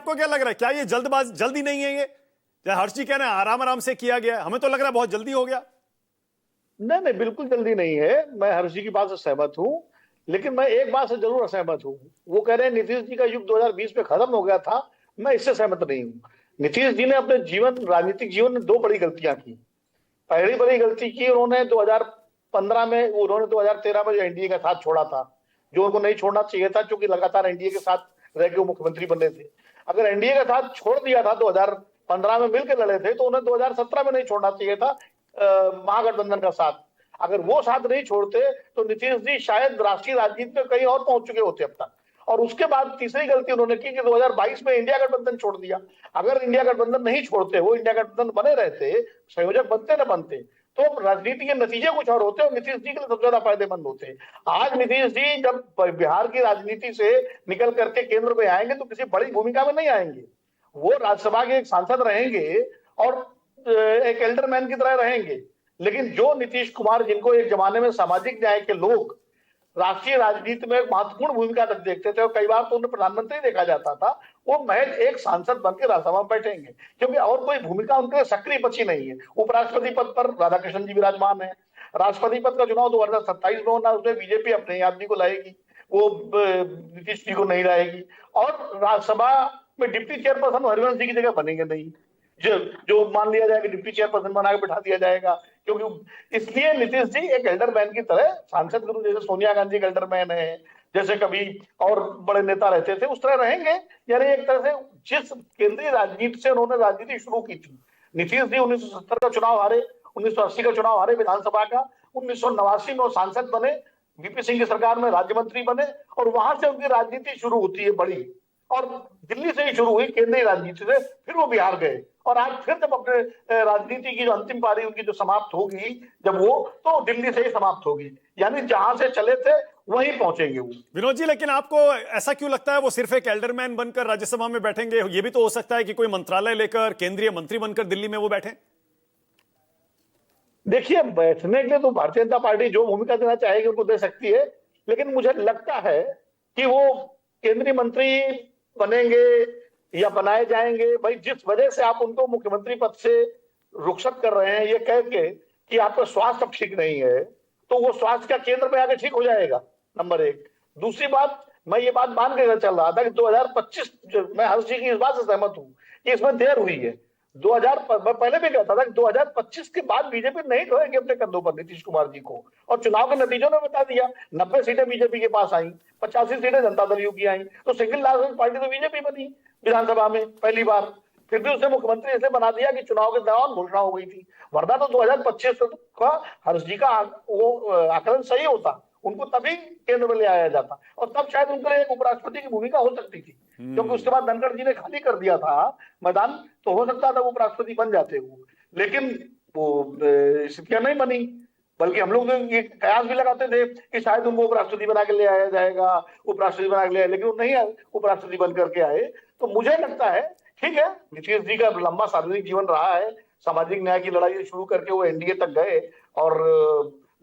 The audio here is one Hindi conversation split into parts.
आपको क्या लग रहा है, क्या ये जल्दी नहीं है? ये हर्ष जी कह रहे हैं आराम आराम से किया गया, हमें तो लग रहा है बहुत जल्दी हो गया। नहीं नहीं, बिल्कुल जल्दी नहीं है। मैं हर्ष जी की बात से सहमत हूँ, लेकिन मैं एक बात से जरूर असहमत हूँ। वो कह रहे हैं नीतीश जी का युग 2020 में खत्म हो गया था। मैं इससे सहमत नहीं हूँ। नीतीश जी ने अपने राजनीतिक जीवन में दो बड़ी गलतियां की। पहली बड़ी गलती की उन्होंने 2015 में, उन्होंने 2013 में जो एनडीए का साथ छोड़ा था, जो उनको नहीं छोड़ना चाहिए था, क्योंकि लगातार एनडीए के साथ रह के वो मुख्यमंत्री बने थे। अगर एनडीए का साथ छोड़ दिया था, 2015 में मिलकर लड़े थे, तो उन्हें 2017 में नहीं छोड़ना चाहिए था महागठबंधन का साथ। अगर वो साथ नहीं छोड़ते तो नीतीश जी शायद राष्ट्रीय राजनीति में कहीं और पहुंच चुके होते अब तक। और उसके बाद तीसरी गलती उन्होंने की कि 2022 में इंडिया गठबंधन छोड़ दिया। अगर इंडिया गठबंधन नहीं छोड़ते, वो इंडिया गठबंधन बने रहते, संयोजक बनते न बनते, तो राजनीति के नतीजे कुछ और होते और नीतीश जी के लिए सबसे ज्यादा फायदेमंद होते। आज नीतीश जी जब बिहार की राजनीति से निकल करके केंद्र में आएंगे तो किसी बड़ी भूमिका में नहीं आएंगे। वो राज्यसभा के एक सांसद रहेंगे और एक एल्डरमैन की तरह रहेंगे। लेकिन जो नीतीश कुमार, जिनको एक जमाने में सामाजिक न्याय के लोग राष्ट्रीय राजनीति में एक महत्वपूर्ण भूमिका तक देखते थे और कई बार तो उन्हें प्रधानमंत्री देखा जाता था, वो महज एक सांसद बनकर राज्यसभा में बैठेंगे, क्योंकि और कोई भूमिका उनके सक्रिय बची नहीं है। उपराष्ट्रपति पद पर राधाकृष्णन जी विराजमान है। राष्ट्रपति पद का चुनाव 2027 में होना, उसमें बीजेपी अपने ही आदमी को लाएगी, वो नीतीश जी को नहीं लाएगी। और राज्यसभा में डिप्टी चेयरपर्सन हरिवंश जी की जगह बनेंगे नहीं, जो जो मान लिया जाएगा डिप्टी चेयरपर्सन बना के बिठा दिया जाएगा। क्योंकि इसलिए नीतीश जी एक एल्डरमैन की तरह, सांसद गुरु जैसे सोनिया गांधी एक एल्डरमैन है, जैसे कभी और बड़े नेता रहते थे, उस तरह रहेंगे। यानी एक तरह से जिस केंद्रीय राजनीति से उन्होंने राजनीति शुरू की थी। नीतीश जी 1970 का चुनाव हारे, 1980 का चुनाव हारे विधानसभा का, 1989 में वो सांसद बने, वीपी सिंह की सरकार में राज्य मंत्री बने, और वहां से उनकी राजनीति शुरू होती है बड़ी। और दिल्ली से ही शुरू हुई केंद्रीय राजनीति से, फिर वो बिहार गए, और आज फिर जब अपने राजनीति की जो अंतिम पारी उनकी जो समाप्त होगी, जब वो, तो दिल्ली से ही समाप्त होगी। यानी जहां से चले थे वहीं पहुंचेंगे वो। विनोद जी, लेकिन आपको ऐसा क्यों लगता है वो सिर्फ एक एल्डरमैन बनकर राज्यसभा में बैठेंगे? ये भी तो हो सकता है कि कोई मंत्रालय लेकर केंद्रीय मंत्री बनकर दिल्ली में वो बैठे। देखिए, बैठने के लिए तो भारतीय जनता पार्टी जो भूमिका देना चाहेगी उनको दे सकती है, लेकिन मुझे लगता है कि वो केंद्रीय मंत्री बनेंगे या बनाए जाएंगे। भाई, जिस वजह से आप उनको मुख्यमंत्री पद से रुखसत कर रहे हैं, ये कह के कि आपका स्वास्थ्य अब ठीक नहीं है, तो वो स्वास्थ्य का केंद्र में आके ठीक हो जाएगा, नंबर एक। दूसरी बात, मैं ये बात मान के चल रहा था कि 2025, मैं हर्ष जी की इस बात से सहमत हूं कि इसमें देर हुई है। 2000 मैं पहले भी कहता था कि 2025 के बाद बीजेपी नहीं ढोएगी अपने कंधों पर नीतीश कुमार जी को, और चुनाव के नतीजों ने बता दिया। 90 सीटें बीजेपी के पास आई, 85 सीटें जनता दल यू की आई, तो सिंगल लार्जेस्ट पार्टी तो बीजेपी बनी विधानसभा में पहली बार। फिर भी उसे मुख्यमंत्री ऐसे बना दिया कि चुनाव के दौरान घोषणा हो गई थी, वरना तो 2025 का हर्ष जी का वो आकलन सही होता, उनको तभी केंद्र में ले आया जाता, और तब शायद उनके लिए एक उपराष्ट्रपति की भूमिका हो सकती थी, क्योंकि उसके बाद धनखड़ जी ने खाली कर दिया था मैदान, तो हो सकता था वो उपराष्ट्रपति बन जाते वो। लेकिन वो स्थितियां नहीं बनी, बल्कि हम लोग ये कयास भी लगाते थे कि शायद उनको उपराष्ट्रपति बना के ले आया जाएगा, उपराष्ट्रपति बना के ले आया, लेकिन वो नहीं उपराष्ट्रपति बन करके आए। तो मुझे लगता है ठीक है, नीतीश जी का लंबा सार्वजनिक जीवन रहा है, सामाजिक न्याय की लड़ाई शुरू करके वो एनडीए तक गए, और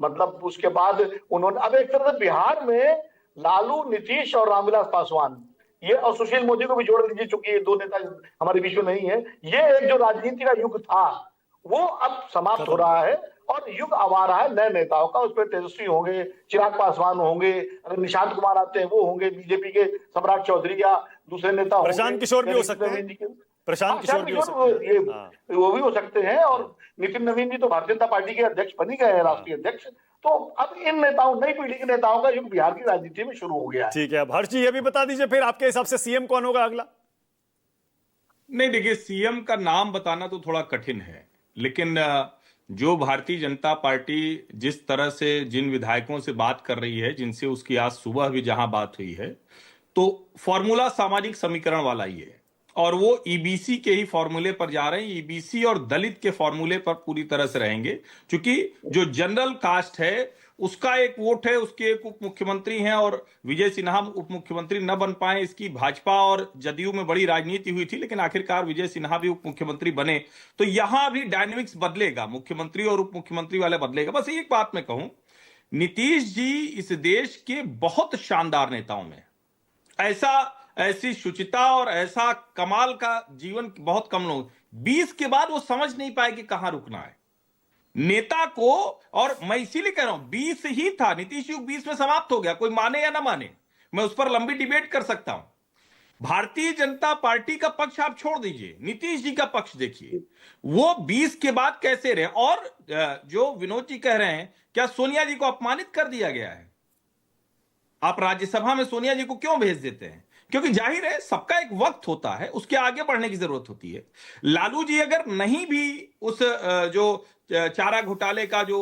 मतलब उसके बाद उन्होंने, अब एक तरह से बिहार में लालू, नीतीश और रामविलास पासवान, ये और सुशील मोदी को भी जोड़ दीजिए, चूंकि ये दो नेता हमारे बीच में नहीं है, ये एक जो राजनीति का युग था वो अब समाप्त हो रहा है, और युग आ रहा है नए नेताओं का। उसमें तेजस्वी होंगे, चिराग पासवान होंगे, अगर निशांत कुमार आते हैं वो होंगे, बीजेपी के सम्राट चौधरी या दूसरे नेता होंगे, प्रशांत किशोर भी हो सकते हैं, प्रशांत किशोर भी हो सकते हैं, ये वो भी हो सकते हैं। और नितिन नवीन जी तो भारतीय जनता पार्टी के अध्यक्ष बनी गए हैं, राष्ट्रीय अध्यक्ष। तो अब इन नेताओं, नई पीढ़ी के नेताओं का युग बिहार की राजनीति में शुरू हो गया है। ठीक है, अब हर्ष जी ये भी बता दीजिए फिर आपके हिसाब से सीएम कौन होगा अगला? नहीं, देखिए, सीएम का नाम बताना तो थोड़ा कठिन है, लेकिन जो भारतीय जनता पार्टी जिस तरह से जिन विधायकों से बात कर रही है, जिनसे उसकी आज सुबह भी जहां बात हुई है, तो फॉर्मूला सामाजिक समीकरण वाला ही है, और वो ईबीसी के ही फॉर्मूले पर जा रहे हैं, ईबीसी और दलित के फॉर्मूले पर पूरी तरह से रहेंगे। क्योंकि जो जनरल कास्ट है उसका एक वोट है, उसके एक उप मुख्यमंत्री हैं, और विजय सिन्हा उप मुख्यमंत्री न बन पाए, इसकी भाजपा और जदयू में बड़ी राजनीति हुई थी, लेकिन आखिरकार विजय सिन्हा भी उप मुख्यमंत्री बने। तो यहां भी डायनेमिक्स बदलेगा, मुख्यमंत्री और उप मुख्यमंत्री वाले बदलेगा। बस एक बात मैं कहूं, नीतीश जी इस देश के बहुत शानदार नेताओं में, ऐसा ऐसी शुचिता और ऐसा कमाल का जीवन बहुत कम लोग, 20 के बाद वो समझ नहीं पाए कि कहां रुकना है नेता को। और मैं इसीलिए कह रहा हूं 20 ही था, नीतीश युग 20 में समाप्त हो गया, कोई माने या ना माने, मैं उस पर लंबी डिबेट कर सकता हूं। भारतीय जनता पार्टी का पक्ष आप छोड़ दीजिए, नीतीश जी का पक्ष देखिए, वो 20 के बाद कैसे रहे। और जो विनोद जी कह रहे हैं, क्या सोनिया जी को अपमानित कर दिया गया है? आप राज्यसभा में सोनिया जी को क्यों भेज देते हैं? क्योंकि जाहिर है सबका एक वक्त होता है, उसके आगे बढ़ने की जरूरत होती है। लालू जी अगर नहीं भी उस जो चारा घोटाले का जो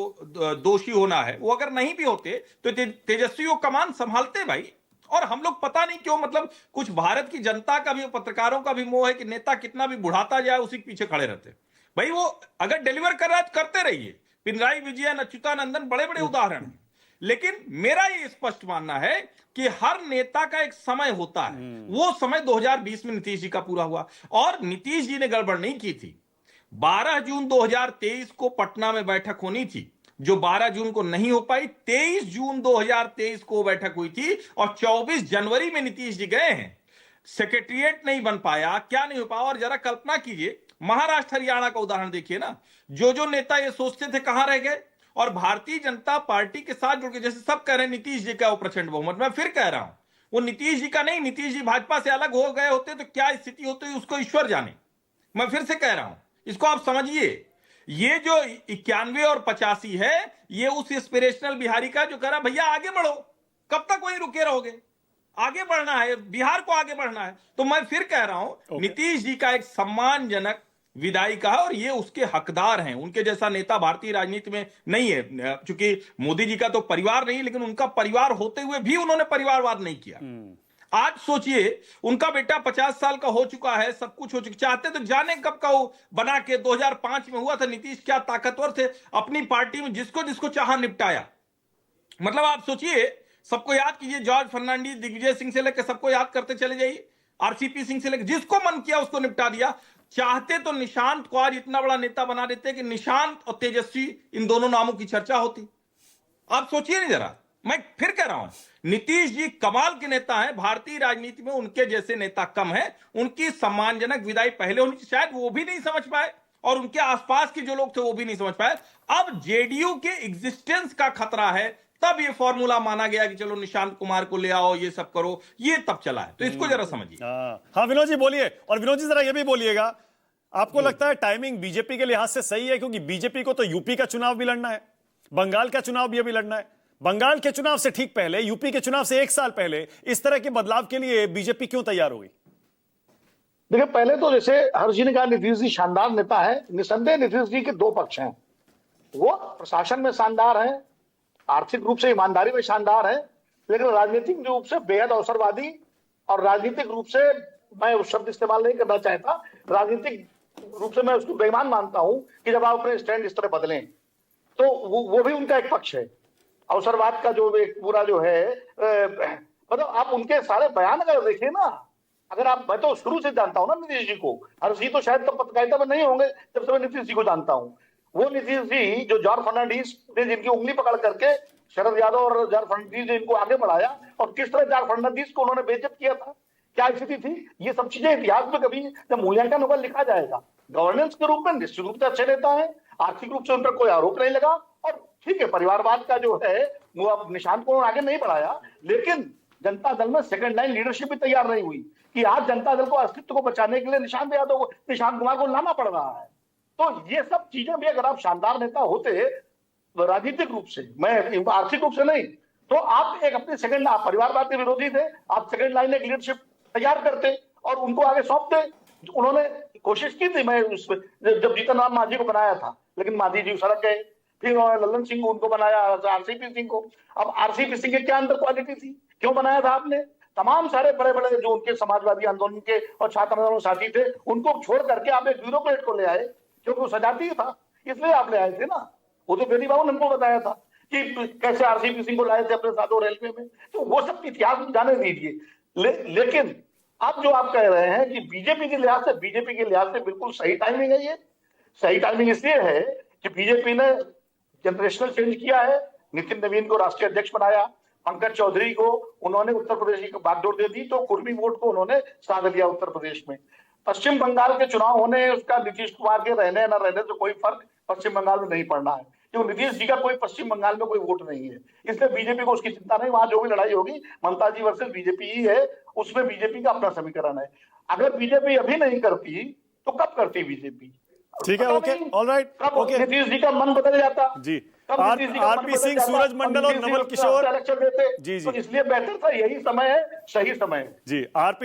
दोषी होना है, वो अगर नहीं भी होते तो तेजस्वी वो कमान संभालते भाई। और हम लोग पता नहीं क्यों, मतलब कुछ भारत की जनता का भी, पत्रकारों का भी मोह है कि नेता कितना भी बुढ़ाता जाए उसी के पीछे खड़े रहते। भाई वो अगर डिलीवर कर रहा है तो करते रहिए। पिनराई विजयन, अच्युतानंदन बड़े बड़े उदाहरण हैं। लेकिन मेरा ये स्पष्ट मानना है कि हर नेता का एक समय होता है। वो समय 2020 में नीतीश जी का पूरा हुआ, और नीतीश जी ने गड़बड़ नहीं की थी। 12 जून 2023 को पटना में बैठक होनी थी, जो 12 जून को नहीं हो पाई। 23 जून 2023 को बैठक हुई थी, और 24 जनवरी में नीतीश जी गए हैं। सेक्रेटरिएट नहीं बन पाया, क्या नहीं हो पाया। और जरा कल्पना कीजिए, महाराष्ट्र हरियाणा का उदाहरण देखिए ना, जो नेता ये सोचते थे कहां रह गए। और भारतीय जनता पार्टी के साथ जुड़ के, जैसे सब कह रहे हैं नीतीश जी का वो प्रचंड बहुमत, मैं फिर कह रहा हूं वो नीतीश जी का नहीं। नीतीश जी भाजपा से अलग हो गए होते तो क्या स्थिति होती उसको ईश्वर जाने। मैं फिर से कह रहा हूं, इसको आप समझिए। ये जो 91 और 85 है, ये उस एस्पिरेशनल बिहारी का जो कह रहा भैया आगे बढ़ो, कब तक वहीं रुके रहोगे, आगे बढ़ना है, बिहार को आगे बढ़ना है। तो मैं फिर कह रहा हूं नीतीश जी का एक सम्मानजनक विदाई का, और ये उसके हकदार हैं। उनके जैसा नेता भारतीय राजनीति में नहीं है। क्योंकि मोदी जी का तो परिवार नहीं, लेकिन उनका परिवार होते हुए भी उन्होंने परिवारवाद नहीं किया। आज सोचिए, उनका बेटा 50 साल का हो चुका है, सब कुछ हो चुका, चाहते तो जाने कब का वो बना के 2005 में हुआ था। नीतीश क्या ताकतवर थे, अपनी पार्टी में जिसको जिसको चाहा निपटाया। मतलब आप सोचिए, सबको याद कीजिए, जॉर्ज फर्नांडीज, दिग्विजय सिंह से लेकर सबको याद करते चले जाइए, आरसीपी सिंह से लेकर जिसको मन किया उसको निपटा दिया। चाहते तो निशांत को आज इतना बड़ा नेता बना देते कि निशांत और तेजस्वी इन दोनों नामों की चर्चा होती। आप सोचिए नहीं जरा। मैं फिर कह रहा हूं, नीतीश जी कमाल के नेता हैं। भारतीय राजनीति में उनके जैसे नेता कम है। उनकी सम्मानजनक विदाई पहले होनी चाहिए, शायद वो भी नहीं समझ पाए, और उनके आसपास के जो लोग थे वो भी नहीं समझ पाए। अब जेडीयू के एग्जिस्टेंस का खतरा है, तब ये फॉर्मूला माना गया कि चलो निशांत कुमार को ले आओ, ये सब करो, ये तब चला है। तो इसको जरा समझिए। हाँ विनोद जी बोलिए। और विनोद जी जरा ये भी बोलिएगा, आपको लगता है टाइमिंग बीजेपी के लिहाज से सही है? क्योंकि बीजेपी को तो यूपी का चुनाव भी लड़ना है, बंगाल का चुनाव भी अभी लड़ना है। बंगाल के चुनाव से ठीक पहले, यूपी के चुनाव से 1 साल पहले इस तरह के बदलाव के लिए बीजेपी क्यों तैयार हो गई? देखिए, पहले तो जैसे हर्ष जी ने कहा, नीतीश जी शानदार नेता है। निसंदेह नीतीश जी के दो पक्ष हैं। वो प्रशासन में शानदार है, आर्थिक रूप से ईमानदारी में शानदार है, लेकिन राजनीतिक रूप से बेहद अवसरवादी, और राजनीतिक रूप से, मैं उस शब्द इस्तेमाल नहीं करना चाहता, राजनीतिक रूप से मैं उसको बेईमान मानता हूं कि जब आप अपने स्टैंड इस तरह बदलें, तो वो भी उनका एक पक्ष है। अवसरवाद का जो एक पूरा जो है, मतलब आप उनके सारे बयान अगर देखिए ना, अगर आप, मैं तो शुरू से जानता हूं ना नीतीश जी को। हर्ष जी तो शायद तब पत्रकारिता में नहीं होंगे जब से मैं नीतीश जी को जानता हूं। वो नीतीश जी जो जॉर्ज फर्नांडीज ने जिनकी उंगली पकड़ करके शरद यादव और जॉर्ज फर्नांडीज ने इनको आगे बढ़ाया, और किस तरह जॉर्ज फर्नांडीज को उन्होंने बेइज्जत किया था, क्या स्थिति थी, ये सब चीजें इतिहास में कभी जब मूल्यांकन होगा लिखा जाएगा। गवर्नेंस के रूप में निश्चित रूप से अच्छे नेता है, आर्थिक रूप से उन पर कोई आरोप नहीं लगा, और ठीक है, परिवारवाद का जो है वो अब निशांत को आगे नहीं बढ़ाया, लेकिन जनता दल में सेकंड लाइन लीडरशिप भी तैयार नहीं हुई कि आज जनता दल को अस्तित्व को बचाने के लिए निशांत यादव को, निशांत कुमार को लाना पड़ रहा है। तो ये सब चीजें भी, अगर आप शानदार नेता होते राजनीतिक रूप से, मैं आर्थिक रूप से नहीं, तो आप एक अपनी सेकंड, आप परिवारवाद के विरोधी थे, आप सेकंड लाइन एक लीडरशिप तैयार करते और उनको आगे सौंपते। उन्होंने कोशिश की थी, मैं उसमें जब जीतन राम मांझी को बनाया था, लेकिन मांझी जी सड़क गए, फिर ललन सिंह उनको बनाया, आरसीपी सिंह को। अब आरसीपी सिंह के क्या अंदर क्वालिटी थी, क्यों बनाया था आपने? तमाम सारे बड़े बड़े जो उनके समाजवादी आंदोलन के और छात्र आंदोलन साथी थे, उनको छोड़ करके आप एक ब्यूरोक्रेट को ले आए, क्योंकि वो सजाती था, इसलिए आप ले आए थे ना। वो तो बेनी बाबू ने हमको बताया था कि कैसे आरसीपी सिंह को लाए थे अपने साथ रेलवे में। तो वो सब इतिहास में जाने दीजिए। लेकिन अब जो आप कह रहे हैं कि बीजेपी के लिहाज से बिल्कुल सही टाइमिंग है। ये सही टाइमिंग इसलिए है कि बीजेपी ने जनरेशनल चेंज किया है, नितिन नवीन को राष्ट्रीय अध्यक्ष बनाया, पंकज चौधरी को उन्होंने उत्तर प्रदेश की बागडोर दे दी, तो कुर्मी वोट को उन्होंने साध लिया उत्तर प्रदेश में। पश्चिम बंगाल के चुनाव होने, उसका नीतीश कुमार के रहने न रहने से कोई फर्क पश्चिम बंगाल में नहीं पड़ना है, क्योंकि नीतीश जी का कोई पश्चिम बंगाल में कोई वोट नहीं है, इसलिए बीजेपी को उसकी चिंता नहीं। वहां जो भी लड़ाई होगी ममता जी वर्सेस बीजेपी ही है, उसमें बीजेपी का अपना समीकरण है। अगर बीजेपी अभी नहीं करती तो कब करती बीजेपी? ठीक है, ओके, ऑलराइट, कब ओके नीतीश जी का मन बदल जाता जी। कब नीतीश जी का मन आरपी बदल सिंह, जाता? सूरज मंडल और नीतीश जी नवल को किशोर इलेक्शन देते। जी, जी। तो इसलिए बेहतर था, यही समय है, सही समय है जी। आरपी